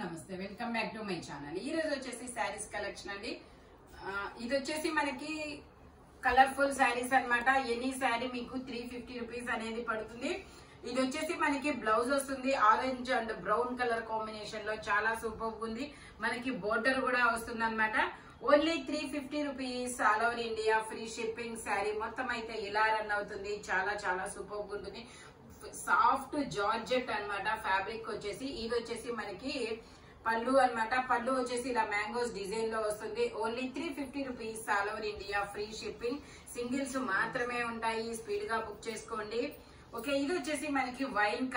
నమస్తే welcome back to my channel. ఈ రోజు వచ్చేసి శారీస్ కలెక్షన్ అండి. ఇది వచ్చేసి మనకి కలర్ఫుల్ శారీస్ అన్నమాట. ఎనీ శారీ మీకు 350 రూపీస్ అనేది పడుతుంది. ఇది వచ్చేసి మనకి బ్లౌజ్ వస్తుంది orange and brown colour combination లో, చాలా సూపర్ ఉంది. మనకి బోర్డర్ కూడా వస్తుంది అనమాట. Only 350 rupees, all over India free shipping. Sari మొత్తం అయితే ఇలా రన్ అవుతుంది. చాలా చాలా సూపర్ ఉంటుంది. సాఫ్ట్ జార్జెట్ అన్నమాట. ఫ్యాబ్రిక్ వచ్చేసి ఇది వచ్చేసి మనకి పళ్ళు అన్నమాట. పళ్ళు వచ్చేసి ఇలా మ్యాంగోస్ డిజైన్ లో వస్తుంది. Only 350 rupees, all over India free shipping. Singles మాత్రమే ఉంటాయి, స్పీడ్ గా బుక్ చేసుకోండి. ఓకే, ఇది వచ్చేసి మనకి వైన్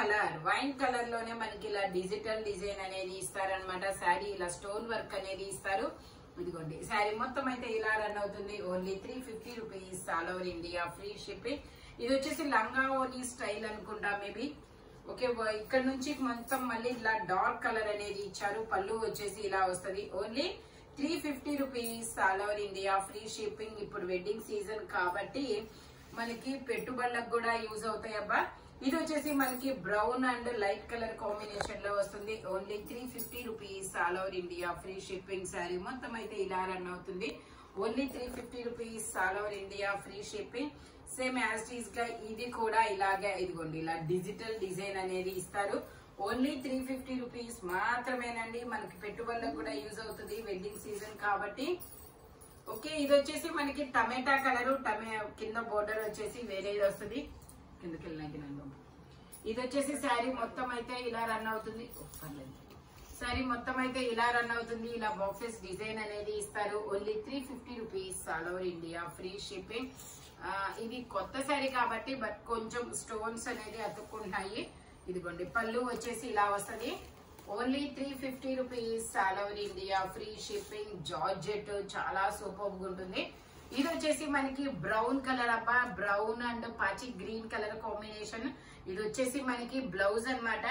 కలర్ లోనే మనకి ఇలా డిజిటల్ డిజైన్ అనేది ఇస్తారనమాట. శారీ ఇలా స్టోన్ వర్క్ అనేది ఇస్తారు. ఇదిగోండి, శారీ మొత్తం అయితే ఇలా రన్ అవుతుంది. Only 350 rupees, all over India free shipping. ఇది వచ్చేసి లంగా ఓనీ స్టైల్ అనుకుంటా మేబీ. ఓకే, ఇక్కడ నుంచి మొత్తం మళ్ళీ ఇలా డార్క్ కలర్ అనేది ఇచ్చారు. పళ్ళు వచ్చేసి ఇలా వస్తుంది. Only 350 rupees, all over India free shipping. ఇప్పుడు వెడ్డింగ్ సీజన్ కాబట్టి మనకి పెట్టుబడులకు కూడా యూజ్ అవుతాయి అబ్బా. ఇది వచ్చేసి మనకి brown and light colour combination లో వస్తుంది. Only 350 rupees, all over India free shipping. Sari మొత్తం అయితే ఇలా రన్ అవుతుంది. Only 350 rupees, all over India free shipping. Same as టీజ్ గా ఇది కూడా ఇలాగే, ఇదిగోండి ఇలా డిజిటల్ డిజైన్ అనేది ఇస్తారు. ఓన్లీ 350 రూపీస్ మాత్రమేనండి. మనకి పెట్టుబడులకు కూడా యూజ్ అవుతుంది వెడ్డింగ్ సీజన్ కాబట్టి. ఓకే, ఇది వచ్చేసి మనకి టమాటా కలర్, కింద బోర్డర్ వచ్చేసి వేరేది వస్తుంది. కిందకి వెళ్ళినాకి నన్ను ఇది వచ్చేసి శారీ మొత్తం అయితే ఇలా రన్ అవుతుంది. శారీ మొత్తం అయితే ఇలా రన్ అవుతుంది. ఇలా బాక్సెస్ డిజైన్ అనేది ఇస్తారు. Only 350 rupees, all over India free shipping. ఇది కొత్త శారీ కాబట్టి బట్ కొంచెం స్టోన్స్ అనేది అతుక్కుంటున్నాయి. ఇదిగోండి, పళ్ళు వచ్చేసి ఇలా వస్తుంది. Only 350 rupees, all over India free shipping. Georgette చాలా సూపర్ ఉంటుంది. ఇది వచ్చేసి మనకి బ్రౌన్ కలర్ అబ్బా, బ్రౌన్ అండ్ పాచి గ్రీన్ కలర్ కాంబినేషన్. ఇది వచ్చేసి మనకి బ్లౌజ్ అన్నమాట.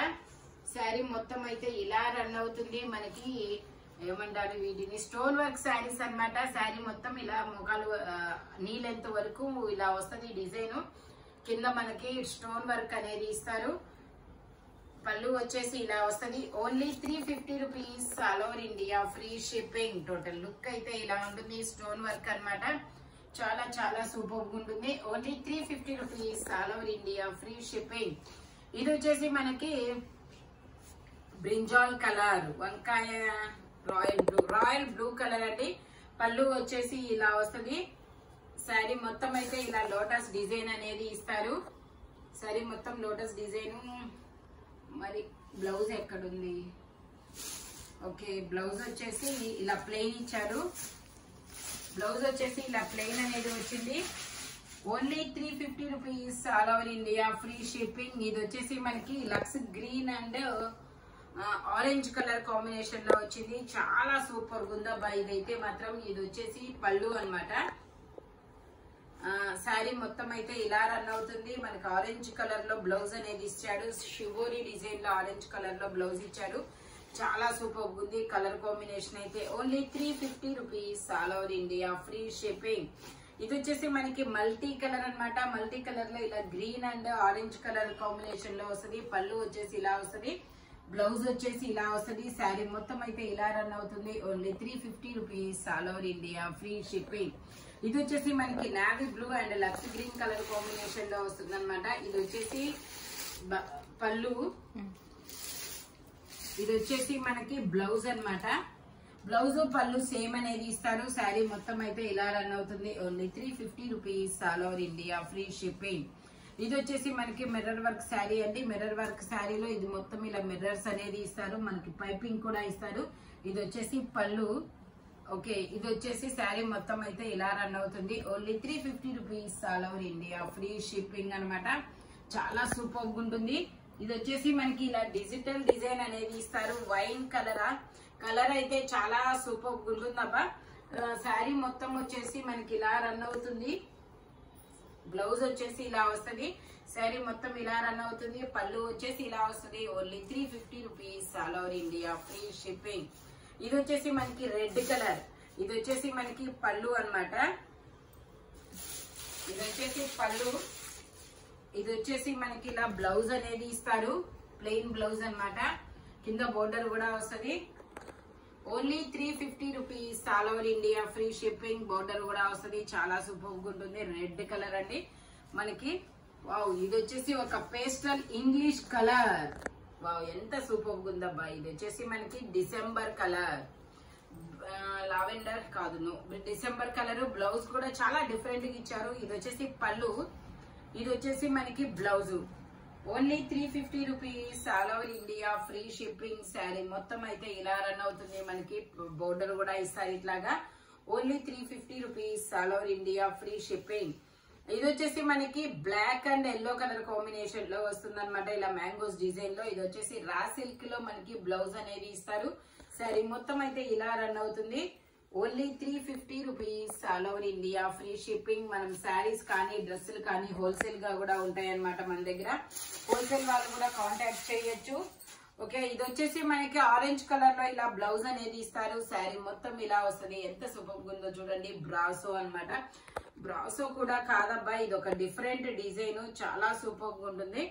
శారీ మొత్తం అయితే ఇలా రన్ అవుతుంది. మనకి ఏమంటారు వీటిని, స్టోన్ వర్క్ శారీస్ అన్నమాట. శారీ మొత్తం ఇలా మొగాలు నీ లెంత్ వరకు ఇలా వస్తుంది డిజైన్. కింద మనకి స్టోన్ వర్క్ అనేది ఇస్తారు. పళ్ళు వచ్చేసి ఇలా వస్తుంది. Only 350 rupees, all over India free shipping. Total look అయితే ఇలా ఉంటుంది. స్టోన్ వర్క్ అన్నమాట. చాలా చాలా సూపర్ ఉంటుంది. Only 350 rupees, all over India free shipping. ఇది వచ్చేసి మనకి బ్రింజాల్ కలర్, వంకాయ రాయల్ బ్లూ కలర్ అండి. పళ్ళు వచ్చేసి ఇలా వస్తుంది. శారీ మొత్తం అయితే ఇలా లోటస్ డిజైన్ అనేది ఇస్తారు. శారీ మొత్తం లోటస్ డిజైన్. మరి బ్లౌజ్ ఎక్కడుంది? ఓకే, బ్లౌజ్ వచ్చేసి ఇలా ప్లెయిన్ ఇచ్చారు. బ్లౌజ్ వచ్చేసి ఇలా ప్లెయిన్ అనేది వచ్చింది. Only 350 rupees, all over India free shipping. ఇది వచ్చేసి మనకి lux green and orange colour combination లో వచ్చింది. చాలా సూపర్ ఉందబ్బా ఇదైతే మాత్రం. ఇది వచ్చేసి పళ్ళు అన్నమాట. శారీ మొత్తం అయితే ఇలా రన్ అవుతుంది. మనకి ఆరెంజ్ కలర్ లో బ్లౌజ్ అనేది ఇచ్చాడు. షివోరీ డిజైన్ లో ఆరెంజ్ కలర్ లో బ్లౌజ్ ఇచ్చాడు. చాలా సూపర్ ఉంది కలర్ కాంబినేషన్ అయితే. Only 350 rupees, all over India free shipping. ఇది వచ్చేసి మనకి మల్టీ కలర్ అన్నమాట. మల్టీ కలర్ లో ఇలా green and orange colour combination లో వస్తుంది. పళ్ళు వచ్చేసి ఇలా వస్తుంది. బ్లౌజ్ వచ్చేసి ఇలా వస్తుంది. శారీ మొత్తం అయితే ఇలా రన్ అవుతుంది. Only 350 rupees, all over India free shipping. ఇది వచ్చేసి మనకి navy blue and lux green colour combination లో వస్తుంది అనమాట. ఇది వచ్చేసి పళ్ళు. ఇది వచ్చేసి మనకి బ్లౌజ్ అన్నమాట. బ్లౌజ్ పళ్ళు సేమ్ అనేది ఇస్తారు. శారీ మొత్తం అయితే ఇలా రన్ అవుతుంది. Only 350 rupees, all over India free shipping. ఇది వచ్చేసి మనకి మిర్రర్ వర్క్ శారీ అండి. మిర్రర్ వర్క్ శారీలో ఇది మొత్తం ఇలా మిర్రర్స్ అనేది ఇస్తారు. మనకి పైపింగ్ కూడా ఇస్తారు. ఇది వచ్చేసి పళ్ళు. ఓకే, ఇది వచ్చేసి శారీ మొత్తం అయితే ఇలా రన్ అవుతుంది. Only 350 rupees, all over India free shipping అనమాట. చాలా సూపర్ ఉంటుంది. ఇది వచ్చేసి మనకి ఇలా డిజిటల్ డిజైన్ అనేది ఇస్తారు. వైన్ కలర్ అయితే చాలా సూపర్ ఉంటుందబ్బా. శారీ మొత్తం వచ్చేసి మనకి ఇలా రన్ అవుతుంది. బ్లౌజ్ వచ్చేసి ఇలా వస్తుంది. శారీ మొత్తం ఇలా రన్ అవుతుంది. పళ్ళు వచ్చేసి ఇలా వస్తుంది. Only 350 rupees, all over India free shipping. ఇది వచ్చేసి మనకి రెడ్ కలర్. ఇది వచ్చేసి మనకి పళ్ళు అన్నమాట. ఇది వచ్చేసి పళ్ళు. ఇది వచ్చేసి మనకి ఇలా బ్లౌజ్ అనేది ఇస్తారు. ప్లెయిన్ బ్లౌజ్ అన్నమాట. కింద బోర్డర్ కూడా వస్తుంది. Only 350 rupees, all over India free shipping. Border కూడా వస్తుంది, చాలా సూపర్ గా ఉంటుంది. రెడ్ కలర్ అండి మనకి. వావ్, ఇది వచ్చేసి ఒక పేస్టల్ ఇంగ్లీష్ కలర్. వావ్, ఎంత సూపర్ గా ఉందబ్బా. ఇది వచ్చేసి మనకి డిసెంబర్ కలర్, లావెండర్ కాదు, డిసెంబర్ కలర్. బ్లౌజ్ కూడా చాలా డిఫరెంట్ గా ఇచ్చారు. ఇది వచ్చేసి పళ్ళు, ఇది వచ్చేసి మనకి blouse. Only 350 rupees, all over India free shipping. Sari మొత్తం అయితే ఇలా రన్ అవుతుంది. మనకి బోర్డర్ కూడా ఇస్తారు ఇట్లాగా. Only 350 rupees, all over India free shipping. ఇది వచ్చేసి మనకి black and yellow colour combination లో వస్తుంది అనమాట, ఇలా మ్యాంగోస్ డిజైన్ లో. ఇది వచ్చేసి రా సిల్క్ లో మనకి బ్లౌజ్ అనేది ఇస్తారు. శారీ మొత్తం అయితే ఇలా రన్ అవుతుంది. Only 350 rupees, all over India free shipping. మనం శారీస్ కానీ డ్రెస్సులు కానీ హోల్సేల్ గా కూడా ఉంటాయి అనమాట మన దగ్గర. హోల్సేల్ వాళ్ళు కూడా కాంటాక్ట్ చేయొచ్చు. ఓకే, ఇది వచ్చేసి మనకి ఆరెంజ్ కలర్ లో ఇలా బ్లౌజ్ అనేది ఇస్తారు. శారీ మొత్తం ఇలా వస్తుంది. ఎంత సూపర్ ఉందో చూడండి. బ్రాసో అన్నమాట. బ్రాసో కూడా కాదబ్బా, ఇది ఒక డిఫరెంట్ డిజైన్, చాలా సూపర్ గా ఉంటుంది.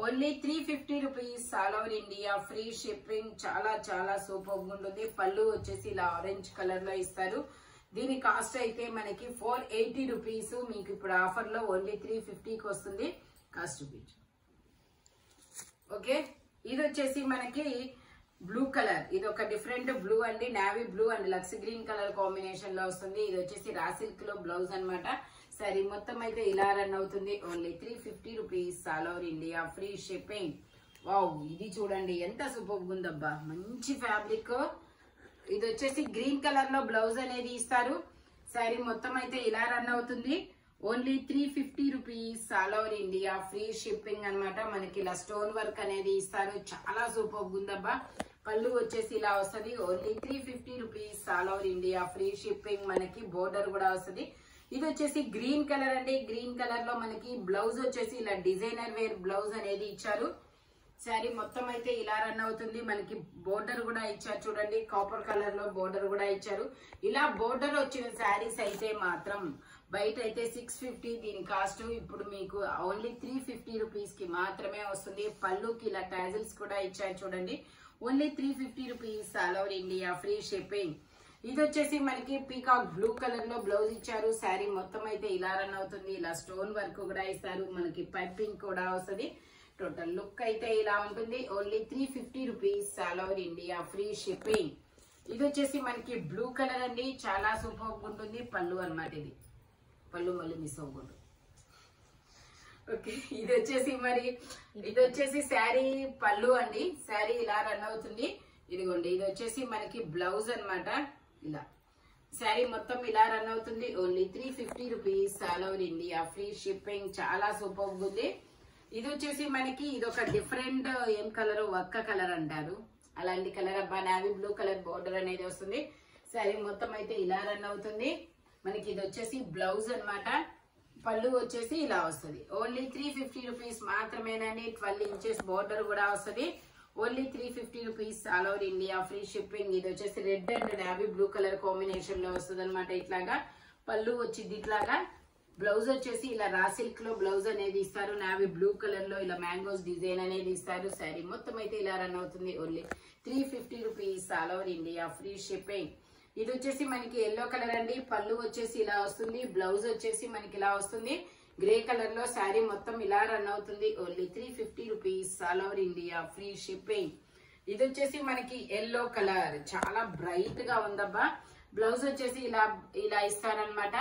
Only 350 rupees, all over India free shipping. చాలా చాలా సూపర్ గా ఉంటుంది. పళ్ళు వచ్చేసి ఇలా ఆరెంజ్ కలర్ లో ఇస్తారు. దీని కాస్ట్ అయితే మనకి 480 రూపీస్. మీకు ఇప్పుడు ఆఫర్ లో ఓన్లీ 350కి వస్తుంది. కాస్ట్ చూపించు. ఓకే, ఇది వచ్చేసి మనకి బ్లూ కలర్. ఇది ఒక డిఫరెంట్ బ్లూ అండి, navy blue and lux green colour combination లో వస్తుంది. ఇది వచ్చేసి రా సిల్క్ లో బ్లౌజ్ అనమాట. సరే, మొత్తం అయితే ఇలా రన్ అవుతుంది. Only 350 rupees, all over India free shipping. Wow, ఇది చూడండి ఎంత సూపర్ ఉందబ్బా, మంచి ఫ్యాబ్రిక్. ఇది వచ్చేసి గ్రీన్ కలర్ లో బ్లౌజ్ అనేది ఇస్తారు. శారీ మొత్తం అయితే ఇలా రన్ అవుతుంది. Only 350 rupees, all over India free shipping అనమాట. మనకి ఇలా స్టోన్ వర్క్ అనేది ఇస్తారు. చాలా సూపర్ ఉందబ్బా. పళ్ళు వచ్చేసి ఇలా వస్తుంది. Only 350 rupees, all over India free shipping. మనకి బోర్డర్ కూడా వస్తుంది. ఇది వచ్చేసి గ్రీన్ కలర్ అండి. గ్రీన్ కలర్ లో మనకి బ్లౌజ్ వచ్చేసి ఇలా డిజైనర్ వేర్ బ్లౌజ్ అనేది ఇచ్చారు. శారీ మొత్తం అయితే ఇలా రన్ అవుతుంది. మనకి బోర్డర్ కూడా ఇచ్చారు చూడండి. కాపర్ కలర్ లో బోర్డర్ కూడా ఇచ్చారు. ఇలా బోర్డర్ వచ్చిన శారీస్ అయితే మాత్రం బయట అయితే 650, దీని కాస్ట్ ఇప్పుడు మీకు ఓన్లీ 350 రూపీస్ కి మాత్రమే వస్తుంది. పళ్ళుకి ఇలా టాజిల్స్ కూడా ఇచ్చారు చూడండి. Only 350 rupees, all over India free shipping. ఇది వచ్చేసి మనకి పీకాక్ బ్లూ కలర్ లో బ్లౌజ్ ఇచ్చారు. శారీ మొత్తం అయితే ఇలా రన్ అవుతుంది. ఇలా స్టోన్ వర్క్ కూడా ఇస్తారు. మనకి పైపింగ్ కూడా వస్తుంది. టోటల్ లుక్ అయితే ఇలా ఉంటుంది. Only 350 rupees, all over India free shipping. ఇది వచ్చేసి మనకి బ్లూ కలర్ అండి, చాలా సూపర్ ఉంటుంది. పళ్ళు అన్నమాట. ఇది పళ్ళు మళ్ళీ మిస్ అవ్వకూడదు. ఓకే, ఇది వచ్చేసి శారీ పళ్ళు అండి. శారీ ఇలా రన్ అవుతుంది. ఇదిగోండి, ఇది వచ్చేసి మనకి బ్లౌజ్ అన్నమాట. ఇలా శారీ మొత్తం ఇలా రన్ అవుతుంది. Only 350 rupees, all over India free shipping. చాలా సూపర్ ఉంది. ఇది వచ్చేసి మనకి ఇది ఒక డిఫరెంట్ ఏం కలర్, వక్క కలర్ అంటారు, అలాంటి కలర్ అబ్బా. నావీ బ్లూ కలర్ బోర్డర్ అనేది వస్తుంది. శారీ మొత్తం అయితే ఇలా రన్ అవుతుంది. మనకి ఇది వచ్చేసి బ్లౌజ్ అన్నమాట. పళ్ళు వచ్చేసి ఇలా వస్తుంది. ఓన్లీ 350 రూపీస్ మాత్రమేనండి. 12 ఇంచెస్ బోర్డర్ కూడా వస్తుంది. Only 350 rupees, all over India free shipping. ఇది వచ్చేసి red and navy blue colour combination లో వస్తుంది అనమాట. ఇట్లాగా పళ్ళు వచ్చింది. ఇట్లాగా బ్లౌజ్ వచ్చేసి ఇలా రా సిల్క్ లో బ్లౌజ్ అనేది ఇస్తారు. నావీ బ్లూ కలర్ లో ఇలా మ్యాంగోస్ డిజైన్ అనేది ఇస్తారు. శారీ మొత్తం అయితే ఇలా రన్ అవుతుంది. Only 350 rupees, all over India free shipping. ఇది వచ్చేసి మనకి ఎల్లో కలర్ అండి. పళ్ళు వచ్చేసి ఇలా వస్తుంది. బ్లౌజ్ వచ్చేసి మనకి ఇలా వస్తుంది. గ్రే కలర్ లో శారీ మొత్తం ఇలా రన్ అవుతుంది. Only 350 rupees, all over India free shipping. ఇది వచ్చేసి మనకి ఎల్లో కలర్, చాలా బ్రైట్ గా ఉందబ్బా. బ్లౌజ్ వచ్చేసి ఇలా ఇస్తారనమాట.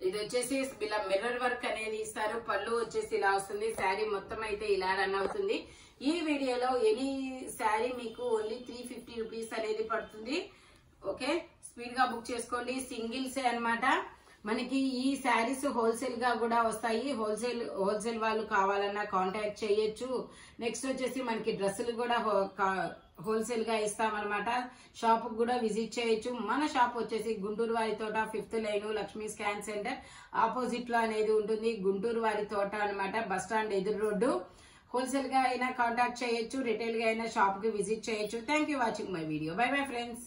ఇది వచ్చేసి ఇలా మిర్రర్ వర్క్ అనేది ఇస్తారు. పళ్ళు వచ్చేసి ఇలా వస్తుంది. శారీ మొత్తం అయితే ఇలా రన్ అవుతుంది. ఈ వీడియోలో ఎనీ శారీ మీకు ఓన్లీ 350 రూపీస్ అనేది పడుతుంది. ఓకే, స్పీడ్ గా బుక్ చేసుకోండి. సింగిల్సే అన్నమాట. మనకి ఈ శారీస్ హోల్సేల్ గా కూడా వస్తాయి. హోల్సేల్ వాళ్ళు కావాలన్నా కాంటాక్ట్ చేయొచ్చు. నెక్స్ట్ వచ్చేసి మనకి డ్రెస్సులు కూడా హోల్సేల్ గా ఇస్తామన్నమాట. షాప్ కూడా విజిట్ చేయొచ్చు. మన షాప్ వచ్చేసి గుంటూరు వారి తోట 5th line Lakshmi scan centre opposite లో అనేది ఉంటుంది. గుంటూరు వారి తోట అన్నమాట. బస్ స్టాండ్ ఎదురు రోడ్డు. హోల్సేల్ గా అయినా కాంటాక్ట్ చేయొచ్చు, రిటైల్ గా అయినా షాప్ కి విజిట్ చేయొచ్చు. Thank you watching my video. By bye friends.